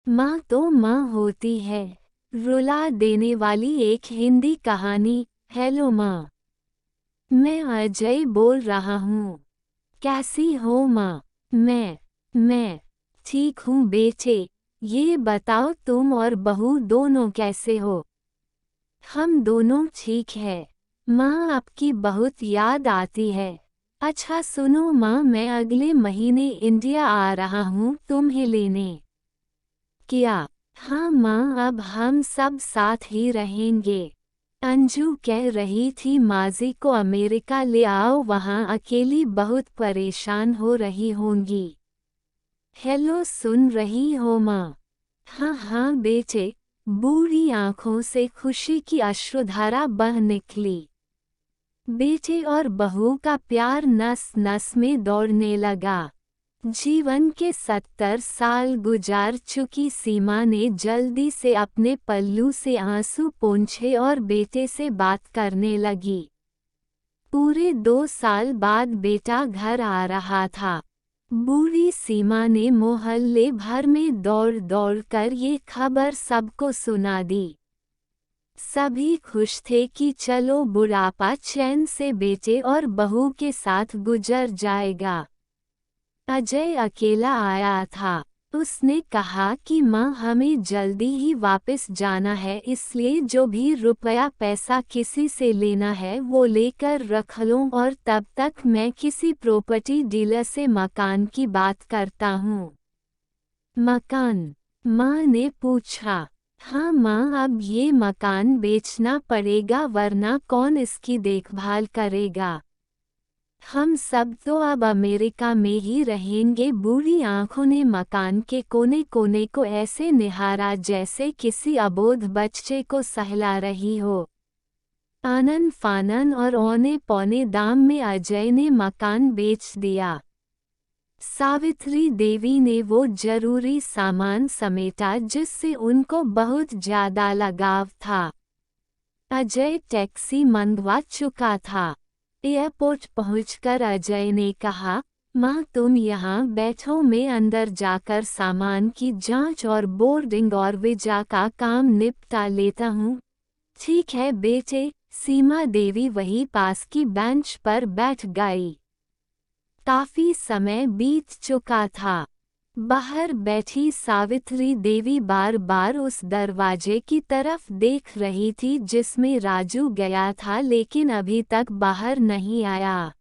माँ तो माँ होती है। रुला देने वाली एक हिंदी कहानी। हेलो माँ, मैं अजय बोल रहा हूँ। कैसी हो माँ? मैं ठीक हूँ बेटे। ये बताओ तुम और बहू दोनों कैसे हो? हम दोनों ठीक है। माँ आपकी बहुत याद आती है। अच्छा सुनो माँ, मैं अगले महीने इंडिया आ रहा हूँ तुम्हें लेने। क्या? हाँ माँ, अब हम सब साथ ही रहेंगे। अंजू कह रही थी माजी को अमेरिका ले आओ, वहाँ अकेली बहुत परेशान हो रही होंगी। हेलो, सुन रही हो माँ? हाँ हाँ बेटे। बूढ़ी आंखों से खुशी की अश्रुधारा बह निकली। बेटे और बहू का प्यार नस नस में दौड़ने लगा। जीवन के 70 साल गुजार चुकी सीमा ने जल्दी से अपने पल्लू से आंसू पोंछे और बेटे से बात करने लगी। पूरे 2 साल बाद बेटा घर आ रहा था। बूढ़ी सीमा ने मोहल्ले भर में दौड़ दौड़ कर ये खबर सबको सुना दी। सभी खुश थे कि चलो बुढ़ापा चैन से बेटे और बहू के साथ गुजर जाएगा। अजय अकेला आया था। उसने कहा कि माँ, हमें जल्दी ही वापस जाना है, इसलिए जो भी रुपया पैसा किसी से लेना है वो लेकर रख लो, और तब तक मैं किसी प्रॉपर्टी डीलर से मकान की बात करता हूँ। मकान? माँ ने पूछा। हाँ माँ, अब ये मकान बेचना पड़ेगा वरना कौन इसकी देखभाल करेगा। हम सब तो अब अमेरिका में ही रहेंगे। बूढ़ी आंखों ने मकान के कोने कोने को ऐसे निहारा जैसे किसी अबोध बच्चे को सहला रही हो। आनन फानन और औने पौने दाम में अजय ने मकान बेच दिया। सावित्री देवी ने वो जरूरी सामान समेटा जिससे उनको बहुत ज्यादा लगाव था। अजय टैक्सी मंगवा चुका था। एयरपोर्ट पहुंचकर अजय ने कहा, माँ तुम यहाँ बैठो, मैं अंदर जाकर सामान की जांच और बोर्डिंग और वीजा का काम निपटा लेता हूँ। ठीक है बेटे। सीमा देवी वही पास की बेंच पर बैठ गई। काफी समय बीत चुका था। बाहर बैठी सावित्री देवी बार बार उस दरवाजे की तरफ देख रही थी जिसमें राजू गया था, लेकिन अभी तक बाहर नहीं आया।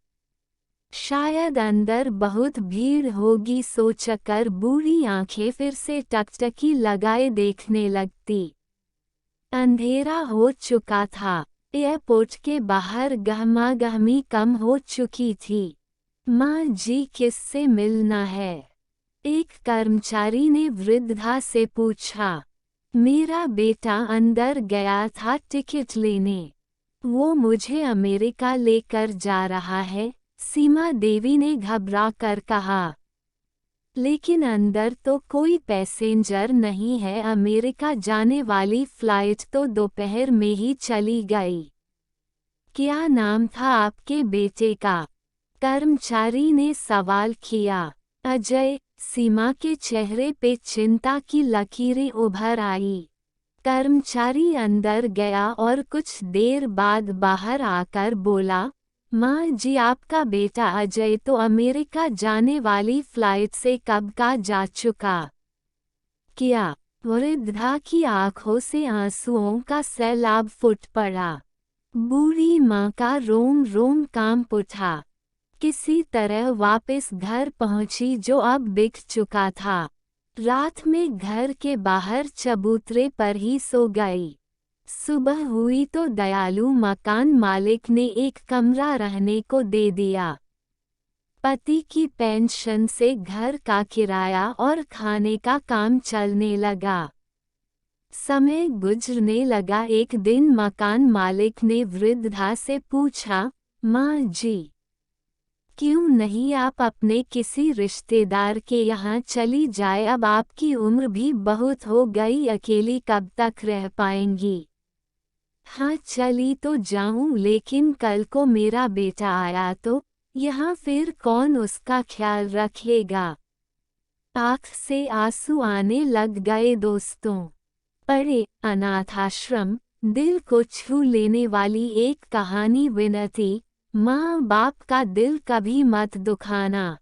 शायद अंदर बहुत भीड़ होगी सोचकर बूढ़ी आंखें फिर से टकटकी लगाए देखने लगती। अंधेरा हो चुका था। एयरपोर्ट के बाहर गहमागहमी कम हो चुकी थी। माँ जी, किससे मिलना है? एक कर्मचारी ने वृद्धा से पूछा। मेरा बेटा अंदर गया था टिकट लेने। वो मुझे अमेरिका लेकर जा रहा है, सीमा देवी ने घबरा कर कहा। लेकिन अंदर तो कोई पैसेंजर नहीं है, अमेरिका जाने वाली फ्लाइट तो दोपहर में ही चली गई। क्या नाम था आपके बेटे का? कर्मचारी ने सवाल किया। अजय। सीमा के चेहरे पे चिंता की लकीरें उभर आई। कर्मचारी अंदर गया और कुछ देर बाद बाहर आकर बोला, माँ जी, आपका बेटा अजय तो अमेरिका जाने वाली फ्लाइट से कब का जा चुका। क्या? वृद्धा की आंखों से आंसुओं का सैलाब फूट पड़ा। बूढ़ी माँ का रोम रोम कांप उठा। किसी तरह वापस घर पहुंची जो अब बिक चुका था। रात में घर के बाहर चबूतरे पर ही सो गई। सुबह हुई तो दयालु मकान मालिक ने एक कमरा रहने को दे दिया। पति की पेंशन से घर का किराया और खाने का काम चलने लगा। समय गुजरने लगा। एक दिन मकान मालिक ने वृद्धा से पूछा, माँ जी, क्यों नहीं आप अपने किसी रिश्तेदार के यहाँ चली जाए? अब आपकी उम्र भी बहुत हो गई, अकेली कब तक रह पाएंगी? हाँ चली तो जाऊं, लेकिन कल को मेरा बेटा आया तो यहाँ फिर कौन उसका ख्याल रखेगा? आँख से आंसू आने लग गए दोस्तों। पढ़े अनाथाश्रम, दिल को छू लेने वाली एक कहानी। विनती, माँ बाप का दिल कभी मत दुखाना।